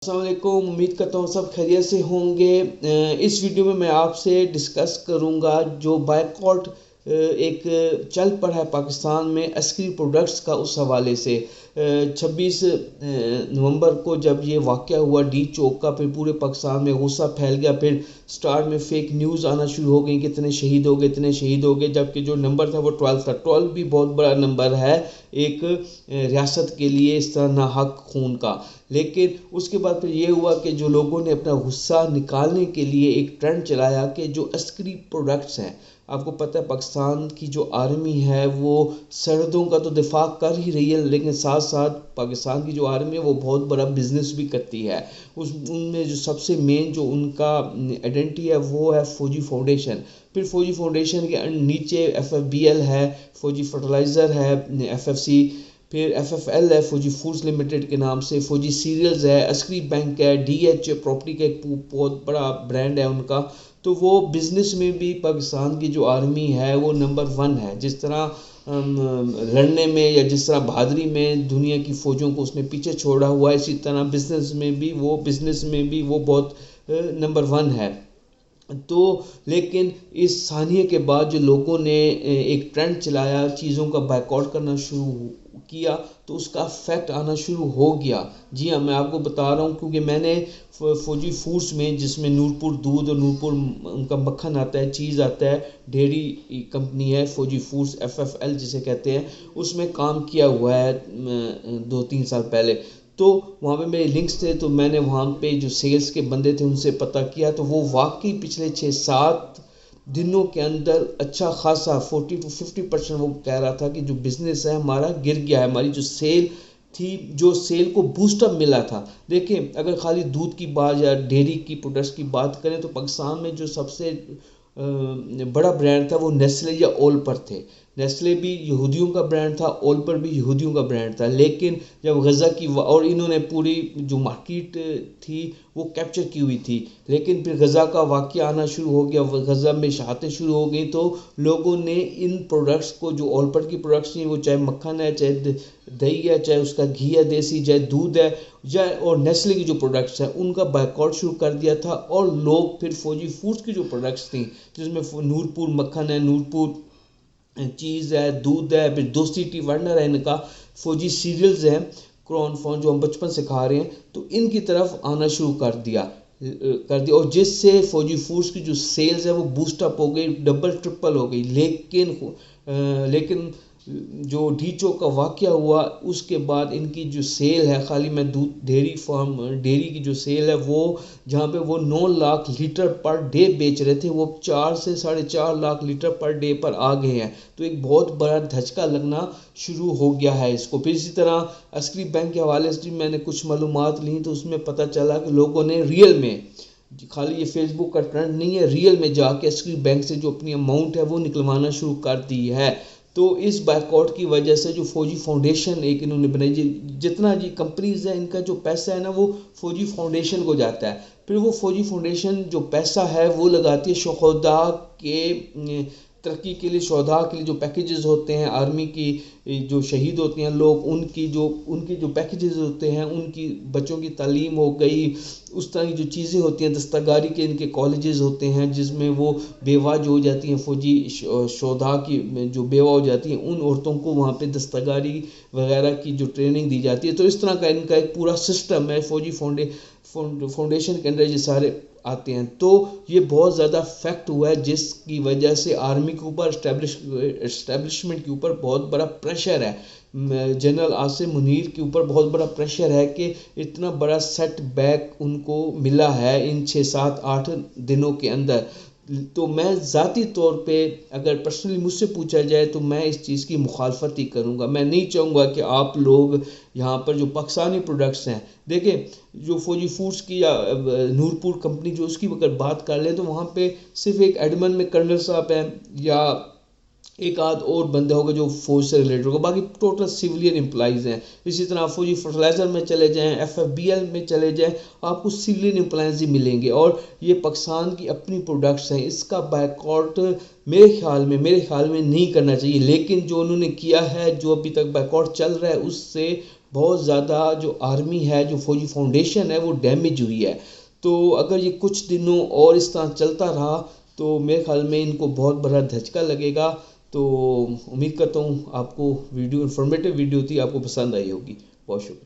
السلام علیکم، امید کرتا ہوں سب خیریت سے ہوں گے۔ اس ویڈیو میں آپ سے ڈسکس کروں گا جو بائیکاٹ ایک چل پڑا ہے پاکستان میں عسکری پروڈکٹس کا، اس حوالے سے 26 نومبر کو جب یہ واقعہ ہوا ڈی چوک کا، پھر پورے پاکستان میں غصہ پھیل گیا، پھر سٹارٹ میں فیک نیوز آنا شروع ہو گئی کہ اتنے شہید ہو گئے، جبکہ جو نمبر تھا وہ 12 تھا۔ 12 بھی بہت بڑا نمبر ہے ایک ریاست کے لیے، اس طرح ناحق خون کا۔ لیکن اس کے بعد پھر یہ ہوا کہ جو لوگوں نے اپنا غصہ نکالنے کے لیے ایک ٹرینڈ چلایا کہ جو عسکری پروڈکٹس ہیں، آپ کو پتہ ہے پاکستان کی جو آرمی ہے وہ سرحدوں کا تو دفاع کر ہی رہی ہے، لیکن ساتھ ساتھ پاکستان کی جو آرمی ہے وہ بہت بڑا بزنس بھی کرتی ہے۔ ان میں جو سب سے مین جو ان کا آئیڈینٹی ہے وہ ہے فوجی فاؤنڈیشن۔ پھر فوجی فاؤنڈیشن کے نیچے FFBL ہے، فوجی فرٹیلائزر ہے FFC، پھر FFL ہے فوجی فوڈز لمیٹڈ کے نام سے، فوجی سیریلز ہے، عسکری بینک ہے، DH پراپرٹی کا ایک بہت بڑا برانڈ ہے ان کا۔ تو وہ بزنس میں بھی پاکستان کی جو آرمی ہے وہ نمبر 1 ہے، جس طرح لڑنے میں یا جس طرح بہادری میں دنیا کی فوجوں کو اس نے پیچھے چھوڑا ہوا ہے، اسی طرح بزنس میں بھی وہ بہت نمبر 1 ہے۔ تو لیکن اس ثانیے کے بعد جو لوگوں نے ایک ٹرینڈ چلایا، چیزوں کا بائیکاٹ کرنا شروع کیا، تو اس کا افیکٹ آنا شروع ہو گیا۔ جی ہاں، میں آپ کو بتا رہا ہوں کیونکہ میں نے فوجی فوڈز میں، جس میں نورپور دودھ اور نورپور ان کا مکھن آتا ہے، چیز آتا ہے، ڈیری کمپنی ہے فوجی فوڈز FFL جسے کہتے ہیں، اس میں کام کیا ہوا ہے 2-3 سال پہلے۔ تو وہاں پہ میرے لنکس تھے، تو میں نے وہاں پہ جو سیلز کے بندے تھے ان سے پتہ کیا، تو وہ واقعی پچھلے 6-7 دنوں کے اندر اچھا خاصا 40-50% وہ کہہ رہا تھا کہ جو بزنس ہے ہمارا گر گیا ہے، ہماری جو سیل تھی، جو سیل کو بوسٹ اپ ملا تھا۔ دیکھیں، اگر خالی دودھ کی بات یا ڈیری کی پروڈکٹس کی بات کریں تو پاکستان میں جو سب سے بڑا برانڈ تھا وہ نیسلے یا اولپر تھے۔ نیسلے بھی یہودیوں کا برانڈ تھا، اولپر بھی یہودیوں کا برانڈ تھا، لیکن جب غزہ کی اور انہوں نے پوری جو مارکیٹ تھی وہ کیپچر کی ہوئی تھی، لیکن پھر غزہ کا واقعہ آنا شروع ہو گیا، غزہ میں شہادتیں شروع ہو گئی، تو لوگوں نے ان پروڈکٹس کو، جو اولپر کی پروڈکٹس ہیں، وہ چاہے مکھن ہے، چاہے دہی ہے، چاہے اس کا گھی ہے دیسی، چاہے دودھ ہے، اور نیسلے کی جو پروڈکٹس ہیں ان کا بائیکاٹ شروع کر دیا تھا۔ اور لوگ پھر فوجی فوڈز کی جو پروڈکٹس تھیں، جس میں نورپور مکھن ہے، نورپور چیز ہے، دودھ ہے، پھر دوستی ٹی ورنر ہے، ان کا فوجی سیریلز ہیں، کرون فون جو ہم بچپن سے کھا رہے ہیں، تو ان کی طرف آنا شروع کر دیا، اور جس سے فوجی فوڈز کی جو سیلز ہے وہ بوسٹ اپ ہو گئی، ڈبل ٹرپل ہو گئی۔ لیکن جو ڈی چوک کا واقعہ ہوا اس کے بعد ان کی جو سیل ہے، خالی میں دودھ ڈیری کی جو سیل ہے، وہ جہاں پہ وہ 9 لاکھ لیٹر پر ڈے بیچ رہے تھے، وہ 4 سے 4.5 لاکھ لیٹر پر ڈے پر آ گئے ہیں۔ تو ایک بہت بڑا دھچکا لگنا شروع ہو گیا ہے اس کو۔ پھر اسی طرح عسکری بینک کے حوالے سے میں نے کچھ معلومات لیں تو اس میں پتہ چلا کہ لوگوں نے ریئل میں، خالی یہ فیس بک کا ٹرینڈ نہیں ہے، ریئل میں جا کے عسکری بینک سے جو اپنی اماؤنٹ ہے وہ نکلوانا شروع کر دی ہے۔ تو اس بائیکاٹ کی وجہ سے جو فوجی فاؤنڈیشن ایک انہوں نے بنائی، جتنا کمپنیز ہیں ان کا جو پیسہ ہے نا وہ فوجی فاؤنڈیشن کو جاتا ہے، پھر وہ فوجی فاؤنڈیشن جو پیسہ ہے وہ لگاتی ہے شہداء کے ترقی کے لیے، شہداء کے لیے جو پیکیجز ہوتے ہیں، آرمی کی جو شہید ہوتے ہیں لوگ، ان کی جو پیکیجز ہوتے ہیں، ان کی بچوں کی تعلیم ہو گئی، اس طرح کی جو چیزیں ہوتی ہیں، دستکاری کے ان کے کالجز ہوتے ہیں جس میں وہ بیوہ جو ہو جاتی ہیں، فوجی شہداء کی جو بیوہ ہو جاتی ہیں، ان عورتوں کو وہاں پہ دستکاری وغیرہ کی جو ٹریننگ دی جاتی ہے۔ تو اس طرح کا ان کا ایک پورا سسٹم ہے، فوجی فاؤنڈیشن کے اندر یہ سارے آتے ہیں۔ تو یہ بہت زیادہ افیکٹ ہوا ہے، جس کی وجہ سے آرمی کے اوپر، اسٹیبلشمنٹ کے اوپر بہت بڑا پریشر ہے، جنرل عاصم منیر کے اوپر بہت بڑا پریشر ہے کہ اتنا بڑا سیٹ بیک ان کو ملا ہے ان 6-7-8 دنوں کے اندر۔ تو میں ذاتی طور پہ اگر پرسنلی مجھ سے پوچھا جائے تو میں اس چیز کی مخالفت ہی کروں گا۔ میں نہیں چاہوں گا کہ آپ لوگ یہاں پر جو پاکستانی پروڈکٹس ہیں، دیکھیں جو فوجی فوڈز کی یا نورپور کمپنی جو اس کی اگر بات کر لیں تو وہاں پہ صرف ایک ایڈمن میں کرنل صاحب ہیں یا ایک آدھ اور بندہ ہوگا جو فوج سے ریلیٹڈ ہوگا، باقی ٹوٹل سیولین امپلائیز ہیں۔ اسی طرح فوجی فرٹیلائزر میں چلے جائیں، FFBL میں چلے جائیں، آپ کو سیولین امپلائیز ہی ملیں گے، اور یہ پاکستان کی اپنی پروڈکٹس ہیں، اس کا بائیکاٹ میرے خیال میں نہیں کرنا چاہیے۔ لیکن جو انہوں نے کیا ہے، جو ابھی تک بائیکاٹ چل رہا ہے، اس سے بہت زیادہ جو آرمی ہے، جو فوجی فاؤنڈیشن ہے وہ ڈیمیج ہوئی ہے. تو اگر یہ کچھ دنوں اور اس طرح چلتا رہا تو میرے خیال میں ان کو بہت بڑا دھچکا لگے گا. تو امید کرتا ہوں آپ کو ویڈیو انفارمیٹیو ویڈیو تھی، آپ کو پسند آئی ہوگی. بہت شکریہ.